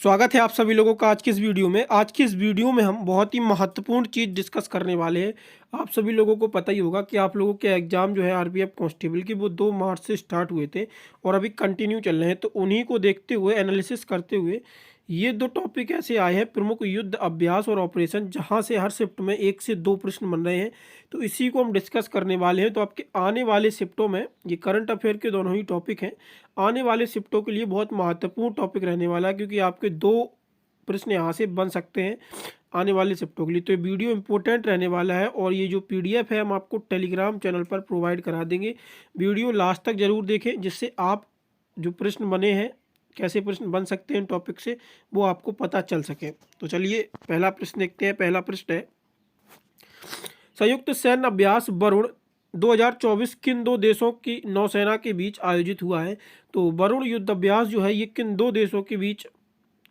स्वागत है आप सभी लोगों का आज की इस वीडियो में। आज की इस वीडियो में हम बहुत ही महत्वपूर्ण चीज़ डिस्कस करने वाले हैं। आप सभी लोगों को पता ही होगा कि आप लोगों के एग्ज़ाम जो है आरपीएफ कांस्टेबल की वो 2 मार्च से स्टार्ट हुए थे और अभी कंटिन्यू चल रहे हैं। तो उन्हीं को देखते हुए एनालिसिस करते हुए ये 2 टॉपिक ऐसे आए हैं, प्रमुख युद्ध अभ्यास और ऑपरेशन, जहाँ से हर शिफ्ट में 1 से 2 प्रश्न बन रहे हैं। तो इसी को हम डिस्कस करने वाले हैं। तो आपके आने वाले शिफ्टों में ये करंट अफेयर के दोनों ही टॉपिक हैं। आने वाले शिफ्टों के लिए बहुत महत्वपूर्ण टॉपिक रहने वाला है, क्योंकि आपके 2 प्रश्न यहाँ से बन सकते हैं आने वाले शिफ्टों के लिए। तो ये वीडियो इंपॉर्टेंट रहने वाला है और ये जो पीडीएफ है हम आपको टेलीग्राम चैनल पर प्रोवाइड करा देंगे। वीडियो लास्ट तक जरूर देखें, जिससे आप जो प्रश्न बने हैं, कैसे प्रश्न बन सकते हैं टॉपिक से, वो आपको पता चल सके। तो चलिए पहला प्रश्न देखते हैं। पहला प्रश्न है, संयुक्त सैन्य अभ्यास वरुण 2024 किन 2 देशों की नौसेना के बीच आयोजित हुआ है? तो वरुण युद्ध अभ्यास जो है ये किन 2 देशों के बीच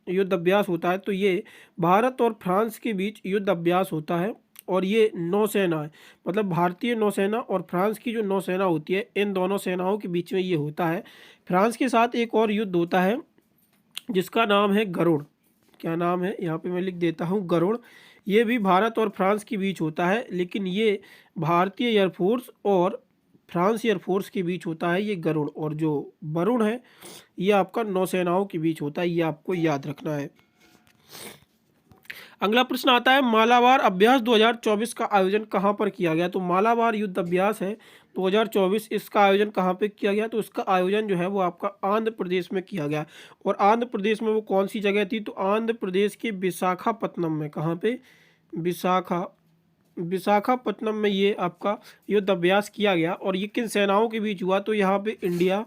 युद्ध अभ्यास होता है? तो ये भारत और फ्रांस के बीच युद्ध अभ्यास होता है और ये नौसेना है, मतलब भारतीय नौसेना और फ्रांस की जो नौसेना होती है, इन दोनों सेनाओं के बीच में ये होता है। फ्रांस के साथ एक और युद्ध होता है जिसका नाम है गरुड़। क्या नाम है, यहाँ पे मैं लिख देता हूँ, गरुड़। ये भी भारत और फ्रांस के बीच होता है, लेकिन ये भारतीय एयरफोर्स और फ्रांस एयरफोर्स के बीच होता है ये गरुड़। और जो वरुण है ये आपका नौसेनाओं के बीच होता है, ये आपको याद रखना है। अगला प्रश्न आता है, मालाबार अभ्यास 2024 का आयोजन कहाँ पर किया गया? तो मालाबार युद्ध अभ्यास है 2024, इसका आयोजन कहाँ पे किया गया? तो इसका आयोजन जो है वो आपका आंध्र प्रदेश में किया गया। और आंध्र प्रदेश में वो कौन सी जगह थी? तो आंध्र प्रदेश के विशाखापत्तनम में। कहाँ पे? विशाखापत्तनम में ये आपका युद्ध अभ्यास किया गया। और ये किन सेनाओं के बीच हुआ? तो यहाँ पे इंडिया,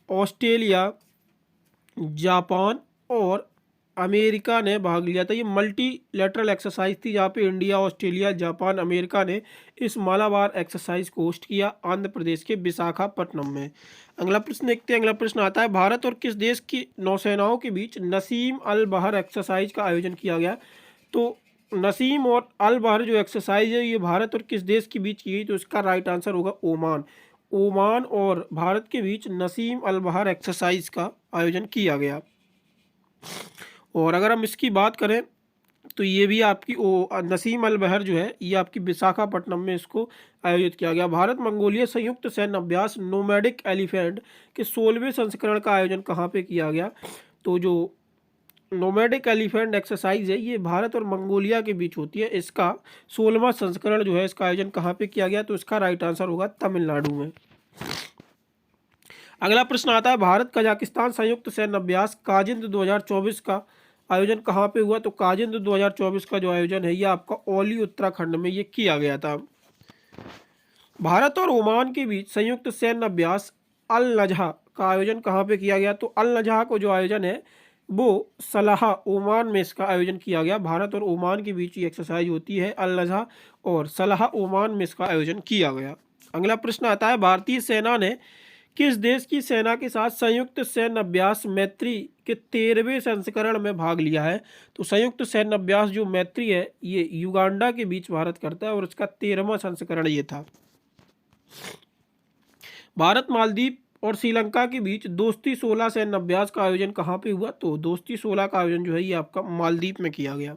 ऑस्ट्रेलिया, जापान और अमेरिका ने भाग लिया था। ये मल्टीलेटरल एक्सरसाइज थी, जहाँ पे इंडिया, ऑस्ट्रेलिया, जापान, अमेरिका ने इस मालाबार एक्सरसाइज को होस्ट किया आंध्र प्रदेश के विशाखापट्टनम में। अगला प्रश्न देखते हैं। अगला प्रश्न आता है, भारत और किस देश की नौसेनाओं के बीच नसीम अल बहर एक्सरसाइज का आयोजन किया गया? तो नसीम और अल बहर जो एक्सरसाइज है ये भारत और किस देश के बीच की गई? तो इसका राइट आंसर होगा ओमान। ओमान और भारत के बीच नसीम अल बहर एक्सरसाइज का आयोजन किया गया। और अगर हम इसकी बात करें तो ये भी आपकी नसीम अल बहर जो है ये आपकी विशाखापट्टनम में इसको आयोजित किया गया। भारत मंगोलिया संयुक्त सैन्य अभ्यास नोमैडिक एलिफेंट के 16वें संस्करण का आयोजन कहाँ पे किया गया? तो जो नोमैडिक एलिफेंट एक्सरसाइज है ये भारत और मंगोलिया के बीच होती है। इसका 16वां संस्करण जो है इसका आयोजन कहाँ पे किया गया? तो इसका राइट आंसर होगा तमिलनाडु में। अगला प्रश्न आता है, भारत कजाकिस्तान संयुक्त सैन्य अभ्यास काजिंद 2024 का आयोजन कहाँ पे हुआ? तो काजिंद 2024 का जो आयोजन है ये आपका ओली उत्तराखंड में ये किया गया था। भारत और ओमान के बीच संयुक्त सैन्य अभ्यास अल नजहा का आयोजन कहाँ पे किया गया? तो अल नजहा को जो आयोजन है वो सलाह ओमान में इसका आयोजन किया गया। भारत और ओमान के बीच ये एक्सरसाइज होती है अल नजहा, और सलाह ओमान में इसका आयोजन किया गया। अगला प्रश्न आता है, भारतीय सेना ने किस देश की सेना के साथ संयुक्त सैन्य अभ्यास मैत्री के 13वें संस्करण में भाग लिया है? तो संयुक्त सैन्य अभ्यास जो मैत्री है ये युगांडा के बीच भारत करता है और इसका 13वां संस्करण ये था। भारत मालदीव और श्रीलंका के बीच दोस्ती 16 सैन्य अभ्यास का आयोजन कहाँ पे हुआ? तो दोस्ती 16 का आयोजन जो है ये आपका मालदीव में किया गया।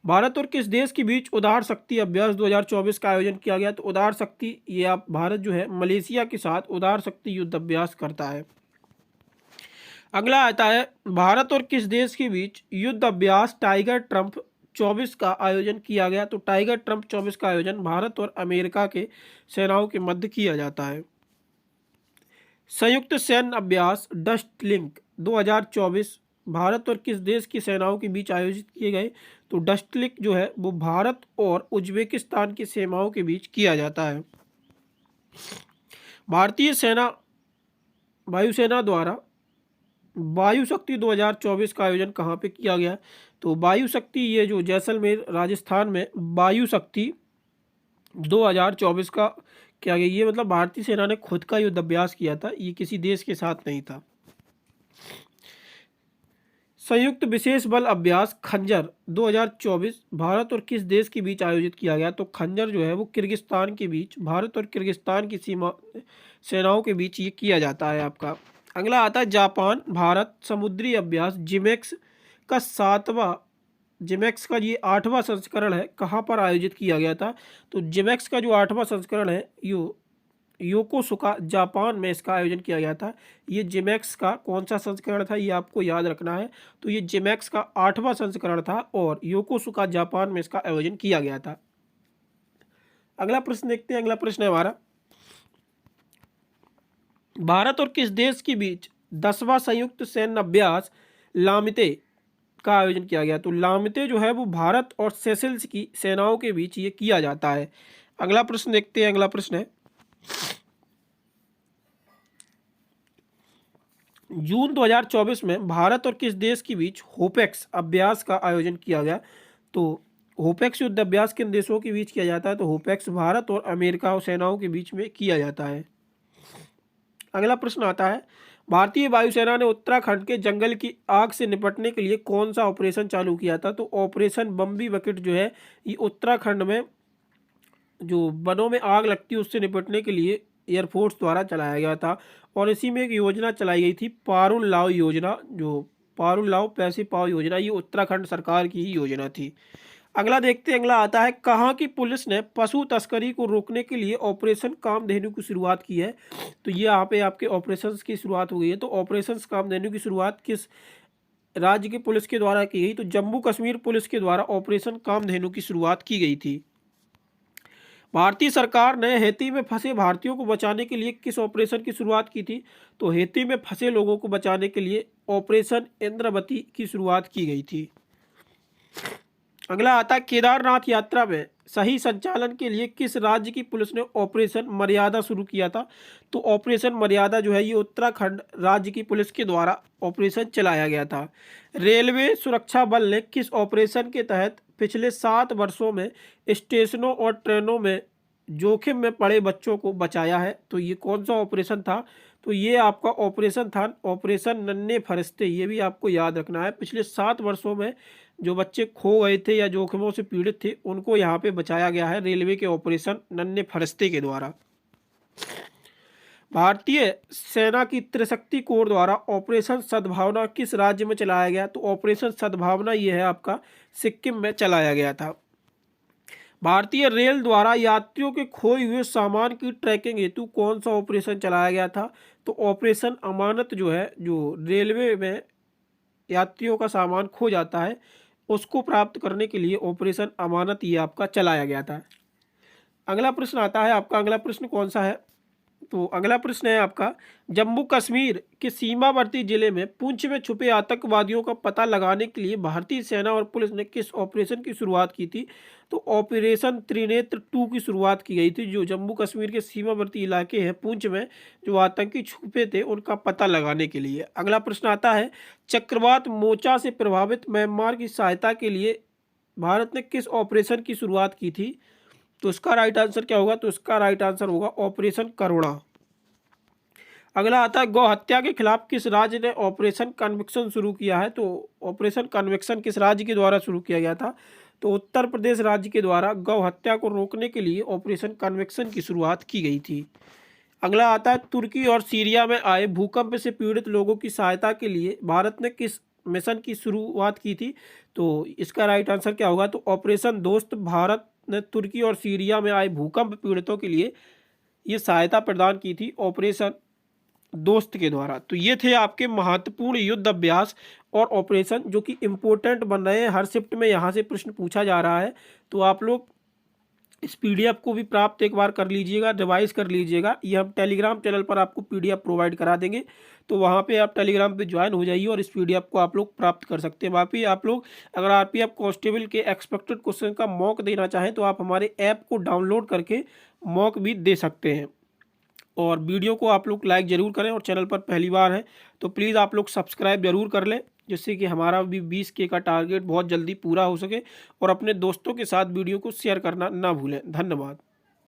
भारत और किस देश के बीच उदार शक्ति अभ्यास 2024 का आयोजन किया गया? तो उदार शक्ति ये आप भारत जो है मलेशिया के साथ उदार शक्ति युद्ध अभ्यास करता है। अगला आता है, भारत और किस देश के बीच युद्ध अभ्यास टाइगर ट्रम्प 24 का आयोजन किया गया? तो टाइगर ट्रम्प 24 का आयोजन भारत और अमेरिका के सेनाओं के मध्य किया जाता है। संयुक्त सैन्य अभ्यास डस्ट लिंक 2024 भारत और किस देश की सेनाओं के बीच आयोजित किए गए? तो डस्ट लिंक जो है वो भारत और उज्बेकिस्तान की सेनाओं के बीच किया जाता है। भारतीय सेना वायुसेना द्वारा वायु शक्ति 2024 का आयोजन कहाँ पे किया गया? तो वायु शक्ति ये जो जैसलमेर राजस्थान में वायु शक्ति 2024 का किया गया। ये मतलब भारतीय सेना ने खुद का युद्ध अभ्यास किया था, ये किसी देश के साथ नहीं था। संयुक्त विशेष बल अभ्यास खंजर 2024 भारत और किस देश के बीच आयोजित किया गया? तो खंजर जो है वो किर्गिस्तान के बीच, भारत और किर्गिस्तान की सीमा सेनाओं के बीच ये किया जाता है आपका। अगला आता है जापान भारत समुद्री अभ्यास जिमेक्स का सातवां जिमेक्स का ये 8वां संस्करण है, कहाँ पर आयोजित किया गया था? तो जिमेक्स का जो 8वां संस्करण है योकोसुका जापान में इसका आयोजन किया गया था। ये जिमेक्स का कौन सा संस्करण था, ये आपको याद रखना है। तो ये जिमेक्स का 8वां संस्करण था और योकोसुका जापान में इसका आयोजन किया गया था। अगला प्रश्न देखते हैं। अगला प्रश्न है हमारा, भारत और किस देश के बीच 10वां संयुक्त सैन्य अभ्यास लामिते का आयोजन किया गया? तो लामिते जो है वो भारत और सेशेल्स की सेनाओं के बीच ये किया जाता है। अगला प्रश्न देखते हैं। अगला प्रश्न है, जून 2024 में भारत और किस देश के बीच होपेक्स अभ्यास का आयोजन किया गया? तो होपेक्स युद्ध अभ्यास किन देशों के बीच किया जाता है? तो होपेक्स भारत और अमेरिका और सेनाओं के बीच में किया जाता है। अगला प्रश्न आता है, भारतीय वायुसेना ने उत्तराखंड के जंगल की आग से निपटने के लिए कौन सा ऑपरेशन चालू किया था? तो ऑपरेशन बम्बी बकेट जो है ये उत्तराखंड में जो वनों में आग लगती है उससे निपटने के लिए एयरफोर्स द्वारा चलाया गया था। और इसी में एक योजना चलाई गई थी पारुल लाव योजना, जो पारुल लाव पैसे पाव योजना, ये उत्तराखंड सरकार की ही योजना थी। अगला देखते हैं। अगला आता है, कहाँ की पुलिस ने पशु तस्करी को रोकने के लिए ऑपरेशन कामधेनु की शुरुआत की है? तो ये यहाँ पे आपके ऑपरेशंस की शुरुआत हो गई है। तो ऑपरेशन कामधेनु की शुरुआत किस राज्य की पुलिस के द्वारा की गई? तो जम्मू कश्मीर पुलिस के द्वारा ऑपरेशन कामधेनु की शुरुआत की गई थी। भारतीय सरकार ने हैती में फंसे भारतीयों को बचाने के लिए किस ऑपरेशन की शुरुआत की थी? तो हैती में फंसे लोगों को बचाने के लिए ऑपरेशन इंद्रवती की शुरुआत की गई थी। अगला आता है, केदारनाथ यात्रा में सही संचालन के लिए किस राज्य की पुलिस ने ऑपरेशन मर्यादा शुरू किया था? तो ऑपरेशन मर्यादा जो है ये उत्तराखंड राज्य की पुलिस के द्वारा ऑपरेशन चलाया गया था। रेलवे सुरक्षा बल ने किस ऑपरेशन के तहत पिछले 7 वर्षों में स्टेशनों और ट्रेनों में जोखिम में पड़े बच्चों को बचाया है? तो ये कौन सा ऑपरेशन था? तो ये आपका ऑपरेशन था ऑपरेशन नन्हे फरिश्ते। ये भी आपको याद रखना है। पिछले 7 वर्षों में जो बच्चे खो गए थे या जोखिमों से पीड़ित थे उनको यहाँ पे बचाया गया है रेलवे के ऑपरेशन नन्हे फरिश्ते के द्वारा। भारतीय सेना की त्रिशक्ति कोर द्वारा ऑपरेशन सद्भावना किस राज्य में चलाया गया? तो ऑपरेशन सद्भावना ये है आपका सिक्किम में चलाया गया था। भारतीय रेल द्वारा यात्रियों के खोए हुए सामान की ट्रैकिंग हेतु कौन सा ऑपरेशन चलाया गया था? तो ऑपरेशन अमानत जो है, जो रेलवे में यात्रियों का सामान खो जाता है उसको प्राप्त करने के लिए ऑपरेशन अमानत ये आपका चलाया गया था। अगला प्रश्न आता है आपका, अगला प्रश्न कौन सा है? तो अगला प्रश्न है आपका, जम्मू कश्मीर के सीमावर्ती जिले में पुंछ में छुपे आतंकवादियों का पता लगाने के लिए भारतीय सेना और पुलिस ने किस ऑपरेशन की शुरुआत की थी? तो ऑपरेशन त्रिनेत्र 2 की शुरुआत की गई थी, जो जम्मू कश्मीर के सीमावर्ती इलाके हैं पुंछ में जो आतंकी छुपे थे उनका पता लगाने के लिए। अगला प्रश्न आता है, चक्रवात मोचा से प्रभावित म्यांमार की सहायता के लिए भारत ने किस ऑपरेशन की शुरुआत की थी? तो इसका राइट आंसर क्या होगा? तो इसका राइट आंसर होगा ऑपरेशन करुणा। अगला आता है, गौ हत्या के खिलाफ किस राज्य ने ऑपरेशन कन्विक्शन शुरू किया है? तो ऑपरेशन कन्विक्शन किस राज्य के द्वारा शुरू किया गया था? तो उत्तर प्रदेश राज्य के द्वारा गौ हत्या को रोकने के लिए ऑपरेशन कन्विक्शन की शुरुआत की गई थी। अगला आता है, तुर्की और सीरिया में आए भूकंप से पीड़ित लोगों की सहायता के लिए भारत ने किस मिशन की शुरुआत की थी? तो इसका राइट आंसर क्या होगा? तो ऑपरेशन दोस्त। भारत ने तुर्की और सीरिया में आए भूकंप पीड़ितों के लिए ये सहायता प्रदान की थी ऑपरेशन दोस्त के द्वारा। तो ये थे आपके महत्वपूर्ण युद्ध अभ्यास और ऑपरेशन जो कि इम्पोर्टेंट बन रहे हैं। हर शिफ्ट में यहाँ से प्रश्न पूछा जा रहा है, तो आप लोग इस पीडीएफ को भी प्राप्त एक बार कर लीजिएगा, रिवाइज कर लीजिएगा। ये हम टेलीग्राम चैनल पर आपको पीडीएफ प्रोवाइड करा देंगे, तो वहाँ पे आप टेलीग्राम पे ज्वाइन हो जाइए और इस पीडीएफ को आप लोग प्राप्त कर सकते हैं। बाकी आप लोग अगर आरपीएफ कांस्टेबल के एक्सपेक्टेड क्वेश्चन का मॉक देना चाहें तो आप हमारे ऐप को डाउनलोड करके मॉक भी दे सकते हैं। और वीडियो को आप लोग लाइक ज़रूर करें और चैनल पर पहली बार है तो प्लीज़ आप लोग सब्सक्राइब ज़रूर कर लें, जिससे कि हमारा भी 20K का टारगेट बहुत जल्दी पूरा हो सके। और अपने दोस्तों के साथ वीडियो को शेयर करना ना भूलें। धन्यवाद।